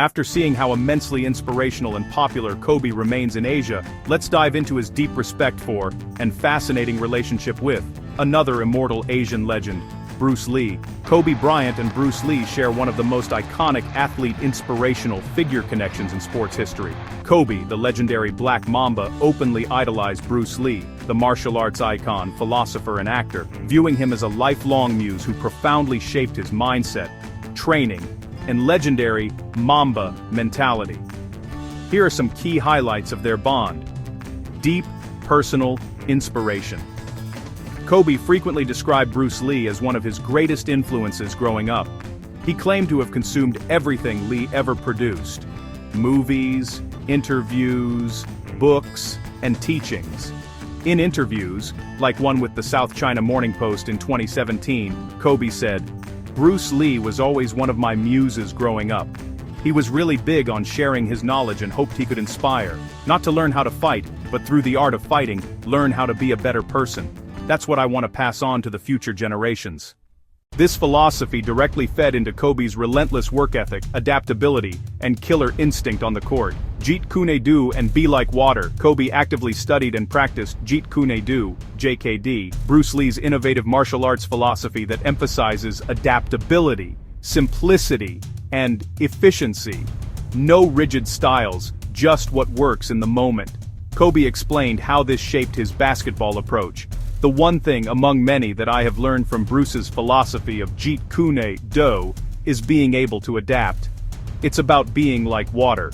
After seeing how immensely inspirational and popular Kobe remains in Asia, let's dive into his deep respect for, and fascinating relationship with, another immortal Asian legend, Bruce Lee. Kobe Bryant and Bruce Lee share one of the most iconic athlete-inspirational figure connections in sports history. Kobe, the legendary Black Mamba, openly idolized Bruce Lee, the martial arts icon, philosopher and actor, viewing him as a lifelong muse who profoundly shaped his mindset, training, and legendary mamba mentality. Here are some key highlights of their bond. Deep, personal inspiration. Kobe frequently described Bruce Lee as one of his greatest influences growing up. He claimed to have consumed everything Lee ever produced: movies, interviews, books, and teachings. In interviews, like one with the South China Morning Post in 2017, Kobe said, "Bruce Lee was always one of my muses growing up. He was really big on sharing his knowledge and hoped he could inspire, not to learn how to fight, but through the art of fighting, learn how to be a better person. That's what I want to pass on to the future generations." This philosophy directly fed into Kobe's relentless work ethic, adaptability, and killer instinct on the court. Jeet Kune Do and Be Like Water. Kobe actively studied and practiced Jeet Kune Do, JKD, Bruce Lee's innovative martial arts philosophy that emphasizes adaptability, simplicity, and efficiency. No rigid styles, just what works in the moment. Kobe explained how this shaped his basketball approach. "The one thing among many that I have learned from Bruce's philosophy of Jeet Kune Do is being able to adapt. It's about being like water."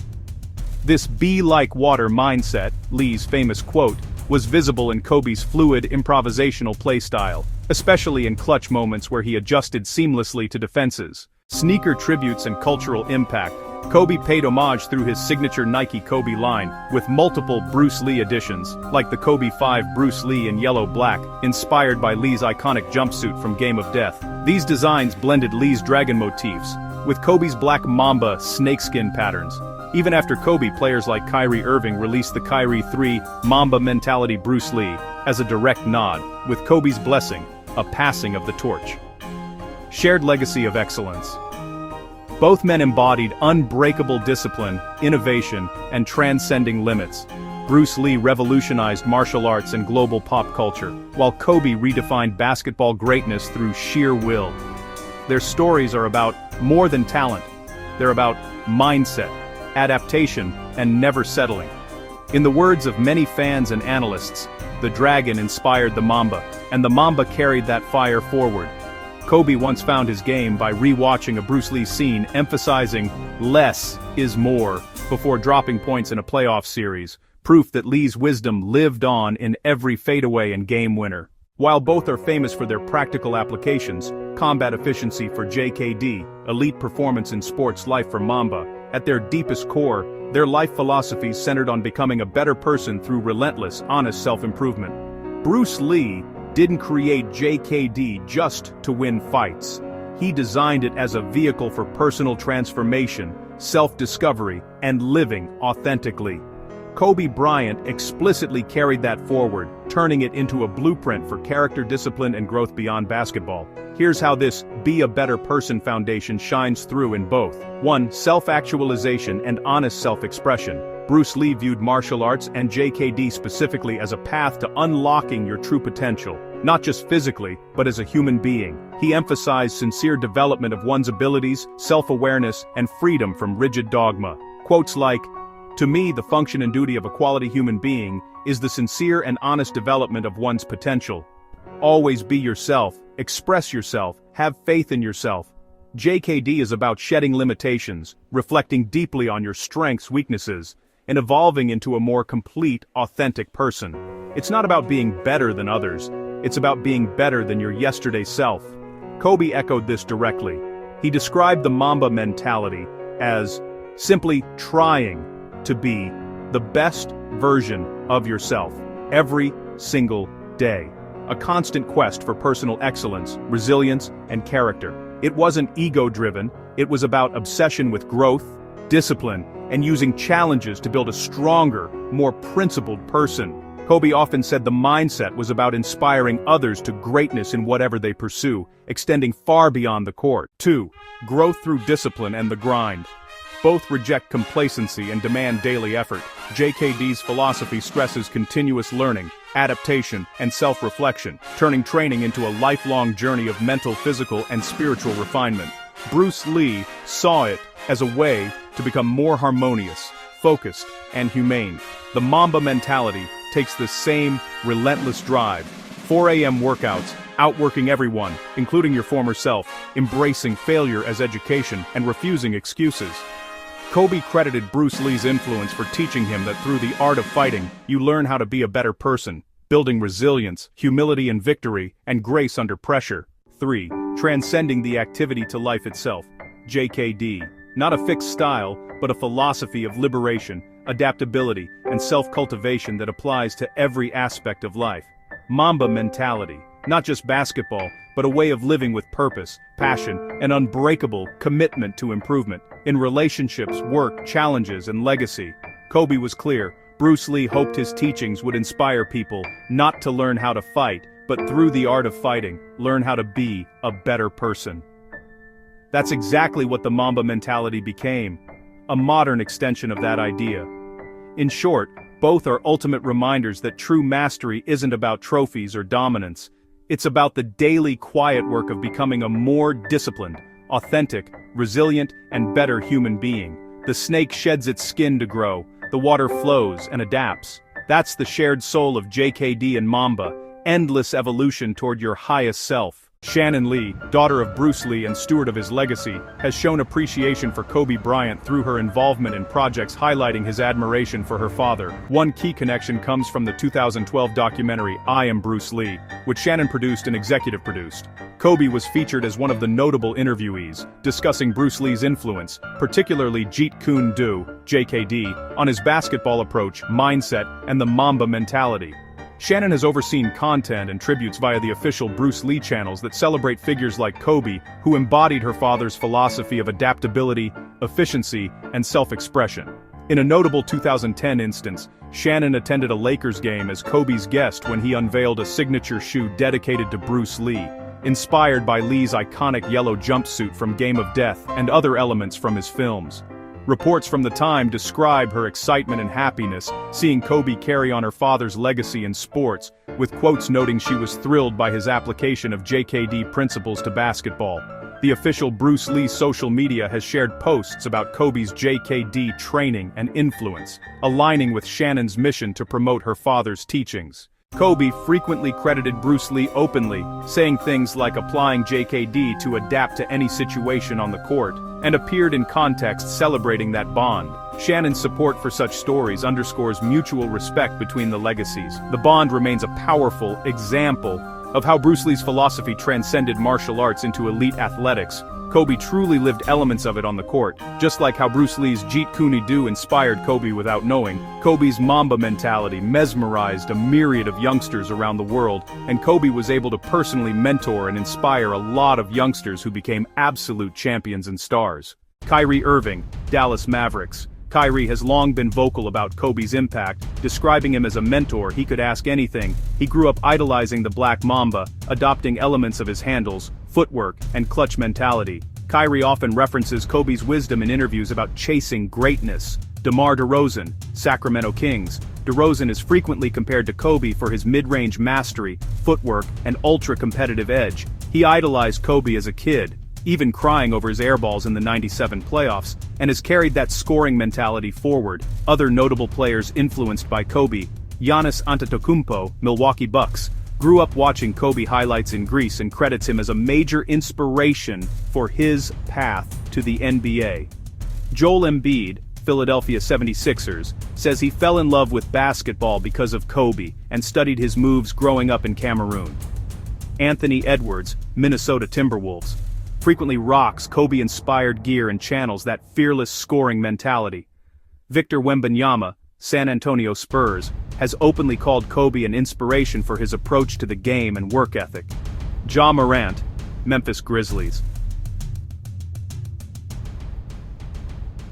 This "be like water" mindset, Lee's famous quote, was visible in Kobe's fluid improvisational play style, especially in clutch moments where he adjusted seamlessly to defenses. Sneaker tributes and cultural impact. Kobe paid homage through his signature Nike Kobe line, with multiple Bruce Lee editions, like the Kobe 5 Bruce Lee in yellow-black, inspired by Lee's iconic jumpsuit from Game of Death. These designs blended Lee's dragon motifs, with Kobe's Black Mamba snakeskin patterns. Even after Kobe, players like Kyrie Irving released the Kyrie 3 Mamba Mentality Bruce Lee, as a direct nod, with Kobe's blessing, a passing of the torch. Shared legacy of excellence. Both men embodied unbreakable discipline, innovation, and transcending limits. Bruce Lee revolutionized martial arts and global pop culture, while Kobe redefined basketball greatness through sheer will. Their stories are about more than talent. They're about mindset, adaptation, and never settling. In the words of many fans and analysts, the dragon inspired the Mamba, and the Mamba carried that fire forward. Kobe once found his game by re-watching a Bruce Lee scene emphasizing less is more before dropping points in a playoff series, proof that Lee's wisdom lived on in every fadeaway and game winner. While both are famous for their practical applications, combat efficiency for JKD, elite performance in sports life for Mamba, at their deepest core, their life philosophies centered on becoming a better person through relentless, honest self-improvement. Bruce Lee didn't create JKD just to win fights. He designed it as a vehicle for personal transformation, self-discovery, and living authentically. Kobe Bryant explicitly carried that forward, turning it into a blueprint for character discipline and growth beyond basketball. Here's how this "be a better person" foundation shines through in both. 1. Self-actualization and honest self-expression. Bruce Lee viewed martial arts and JKD specifically as a path to unlocking your true potential, not just physically, but as a human being. He emphasized sincere development of one's abilities, self-awareness, and freedom from rigid dogma. Quotes like, "To me, the function and duty of a quality human being is the sincere and honest development of one's potential. Always be yourself, express yourself, have faith in yourself." JKD is about shedding limitations, reflecting deeply on your strengths, weaknesses, and evolving into a more complete, authentic person. It's not about being better than others, it's about being better than your yesterday self. Kobe echoed this directly. He described the Mamba mentality as simply trying to be the best version of yourself every single day. A constant quest for personal excellence, resilience, and character. It wasn't ego-driven, it was about obsession with growth, discipline, and using challenges to build a stronger, more principled person. Kobe often said the mindset was about inspiring others to greatness in whatever they pursue, extending far beyond the court. 2. Growth through discipline and the grind. Both reject complacency and demand daily effort. JKD's philosophy stresses continuous learning, adaptation, and self-reflection, turning training into a lifelong journey of mental, physical, and spiritual refinement. Bruce Lee saw it as a way to become more harmonious, focused, and humane. The Mamba mentality takes the same relentless drive. 4 a.m. workouts, outworking everyone, including your former self, embracing failure as education, and refusing excuses. Kobe credited Bruce Lee's influence for teaching him that through the art of fighting, you learn how to be a better person, building resilience, humility in victory, and grace under pressure. 3. Transcending the activity to life itself. JKD. Not a fixed style, but a philosophy of liberation, adaptability, and self-cultivation that applies to every aspect of life. Mamba mentality. Not just basketball, but a way of living with purpose, passion, and unbreakable commitment to improvement. In relationships, work, challenges, and legacy, Kobe was clear. Bruce Lee hoped his teachings would inspire people not to learn how to fight, but through the art of fighting, learn how to be a better person. That's exactly what the Mamba mentality became, a modern extension of that idea. In short, both are ultimate reminders that true mastery isn't about trophies or dominance. It's about the daily quiet work of becoming a more disciplined, authentic, resilient, and better human being. The snake sheds its skin to grow, the water flows and adapts. That's the shared soul of JKD and Mamba, endless evolution toward your highest self. Shannon Lee, daughter of Bruce Lee and steward of his legacy, has shown appreciation for Kobe Bryant through her involvement in projects highlighting his admiration for her father. One key connection comes from the 2012 documentary I Am Bruce Lee, which Shannon produced and executive produced. Kobe was featured as one of the notable interviewees, discussing Bruce Lee's influence, particularly Jeet Kune Do, JKD, on his basketball approach, mindset, and the Mamba mentality. Shannon has overseen content and tributes via the official Bruce Lee channels that celebrate figures like Kobe, who embodied her father's philosophy of adaptability, efficiency, and self-expression. In a notable 2010 instance, Shannon attended a Lakers game as Kobe's guest when he unveiled a signature shoe dedicated to Bruce Lee, inspired by Lee's iconic yellow jumpsuit from Game of Death and other elements from his films. Reports from the time describe her excitement and happiness, seeing Kobe carry on her father's legacy in sports, with quotes noting she was thrilled by his application of JKD principles to basketball. The official Bruce Lee social media has shared posts about Kobe's JKD training and influence, aligning with Shannon's mission to promote her father's teachings. Kobe frequently credited Bruce Lee openly, saying things like applying JKD to adapt to any situation on the court, and appeared in context celebrating that bond. Shannon's support for such stories underscores mutual respect between the legacies. The bond remains a powerful example of how Bruce Lee's philosophy transcended martial arts into elite athletics. Kobe truly lived elements of it on the court, just like how Bruce Lee's Jeet Kune Do inspired Kobe without knowing. Kobe's Mamba mentality mesmerized a myriad of youngsters around the world, and Kobe was able to personally mentor and inspire a lot of youngsters who became absolute champions and stars. Kyrie Irving, Dallas Mavericks. Kyrie has long been vocal about Kobe's impact, describing him as a mentor he could ask anything. He grew up idolizing the Black Mamba, adopting elements of his handles, footwork, and clutch mentality. Kyrie often references Kobe's wisdom in interviews about chasing greatness. DeMar DeRozan, Sacramento Kings. DeRozan is frequently compared to Kobe for his mid-range mastery, footwork, and ultra-competitive edge. He idolized Kobe as a kid, even crying over his airballs in the '97 playoffs, and has carried that scoring mentality forward. Other notable players influenced by Kobe: Giannis Antetokounmpo, Milwaukee Bucks, grew up watching Kobe highlights in Greece and credits him as a major inspiration for his path to the NBA. Joel Embiid, Philadelphia 76ers, says he fell in love with basketball because of Kobe and studied his moves growing up in Cameroon. Anthony Edwards, Minnesota Timberwolves, frequently rocks Kobe-inspired gear and channels that fearless scoring mentality. Victor Wembanyama, San Antonio Spurs, has openly called Kobe an inspiration for his approach to the game and work ethic. Ja Morant, Memphis Grizzlies.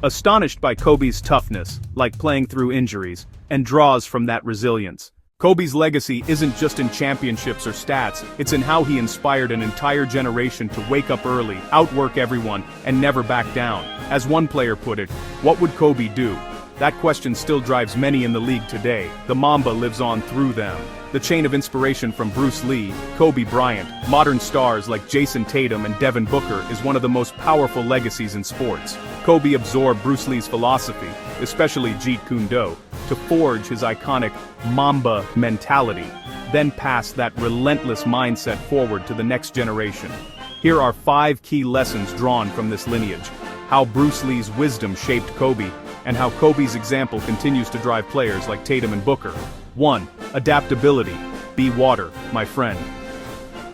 Astonished by Kobe's toughness, like playing through injuries, and draws from that resilience. Kobe's legacy isn't just in championships or stats, it's in how he inspired an entire generation to wake up early, outwork everyone, and never back down. As one player put it, what would Kobe do? That question still drives many in the league today. The Mamba lives on through them. The chain of inspiration from Bruce Lee, Kobe Bryant, modern stars like Jason Tatum and Devin Booker is one of the most powerful legacies in sports. Kobe absorbed Bruce Lee's philosophy, especially Jeet Kune, to forge his iconic mamba mentality, then pass that relentless mindset forward to the next generation. Here are 5 key lessons drawn from this lineage: how Bruce Lee's wisdom shaped Kobe, and how Kobe's example continues to drive players like Tatum and Booker. 1. Adaptability. Be water, my friend.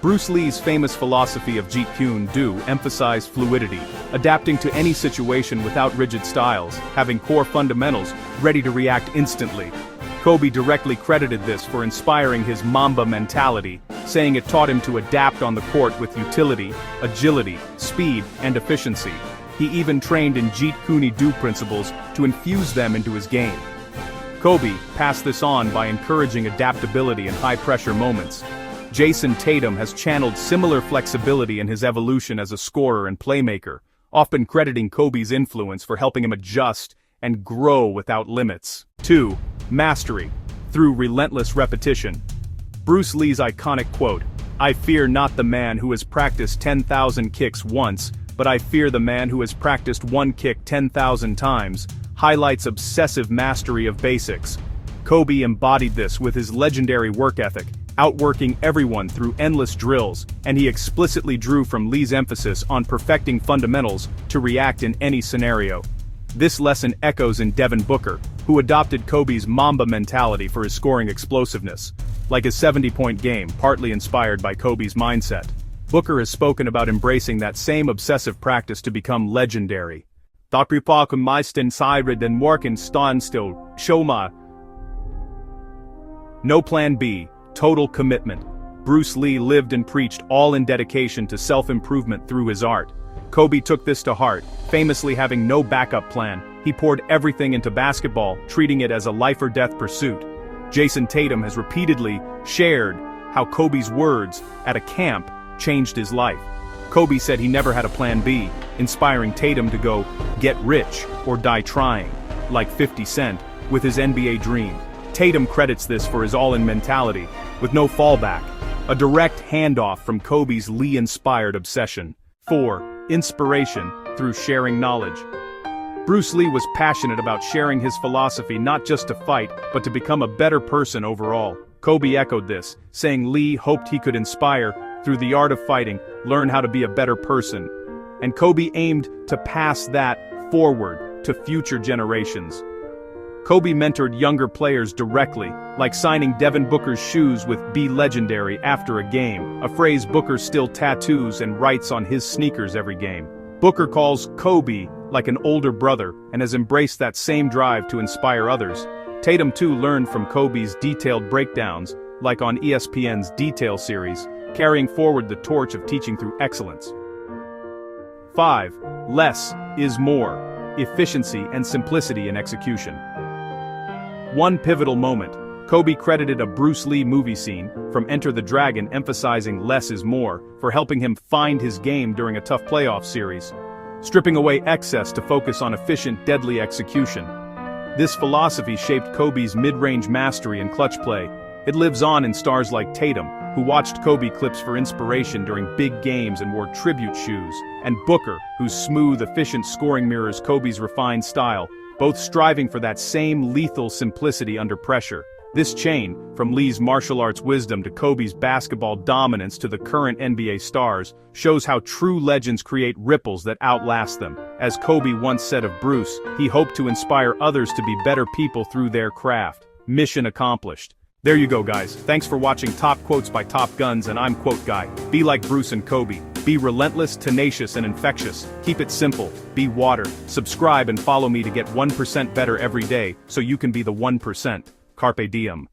Bruce Lee's famous philosophy of Jeet Kune emphasized fluidity, adapting to any situation without rigid styles, having core fundamentals, ready to react instantly. Kobe directly credited this for inspiring his Mamba mentality, saying it taught him to adapt on the court with utility, agility, speed, and efficiency. He even trained in Jeet Kune principles to infuse them into his game. Kobe passed this on by encouraging adaptability in high-pressure moments. Jason Tatum has channeled similar flexibility in his evolution as a scorer and playmaker, often crediting Kobe's influence for helping him adjust and grow without limits. 2. Mastery. Through relentless repetition. Bruce Lee's iconic quote, "I fear not the man who has practiced 10,000 kicks once, but I fear the man who has practiced one kick 10,000 times," highlights obsessive mastery of basics. Kobe embodied this with his legendary work ethic, outworking everyone through endless drills, and he explicitly drew from Lee's emphasis on perfecting fundamentals to react in any scenario. This lesson echoes in Devin Booker, who adopted Kobe's Mamba mentality for his scoring explosiveness, like his 70-point game, partly inspired by Kobe's mindset. Booker has spoken about embracing that same obsessive practice to become legendary. No plan B, total commitment. Bruce Lee lived and preached all in dedication to self-improvement through his art. Kobe took this to heart, famously having no backup plan. He poured everything into basketball, treating it as a life-or-death pursuit. Jason Tatum has repeatedly shared how Kobe's words at a camp changed his life. Kobe said he never had a plan B, inspiring Tatum to go get rich or die trying, like 50 Cent, with his NBA dream. Tatum credits this for his all-in mentality, with no fallback, a direct handoff from Kobe's Lee-inspired obsession. 4. Inspiration through sharing knowledge. Bruce Lee was passionate about sharing his philosophy not just to fight, but to become a better person overall. Kobe echoed this, saying Lee hoped he could inspire, through the art of fighting, learn how to be a better person. And Kobe aimed to pass that forward to future generations. Kobe mentored younger players directly, like signing Devin Booker's shoes with "Be Legendary" after a game, a phrase Booker still tattoos and writes on his sneakers every game. Booker calls Kobe like an older brother and has embraced that same drive to inspire others. Tatum too learned from Kobe's detailed breakdowns, like on ESPN's Detail series, carrying forward the torch of teaching through excellence. 5. Less is more. Efficiency and simplicity in execution. One pivotal moment. Kobe credited a Bruce Lee movie scene from Enter the Dragon emphasizing less is more for helping him find his game during a tough playoff series, stripping away excess to focus on efficient, deadly execution. This philosophy shaped Kobe's mid-range mastery and clutch play. It lives on in stars like Tatum, who watched Kobe clips for inspiration during big games and wore tribute shoes, and Booker, whose smooth, efficient scoring mirrors Kobe's refined style, both striving for that same lethal simplicity under pressure. This chain, from Lee's martial arts wisdom to Kobe's basketball dominance to the current NBA stars, shows how true legends create ripples that outlast them. As Kobe once said of Bruce, he hoped to inspire others to be better people through their craft. Mission accomplished. There you go, guys. Thanks for watching Top Quotes by Top Guns, and I'm Quote Guy. Be like Bruce and Kobe. Be relentless, tenacious, and infectious. Keep it simple. Be water. Subscribe and follow me to get 1% better every day, so you can be the 1%. Carpe diem.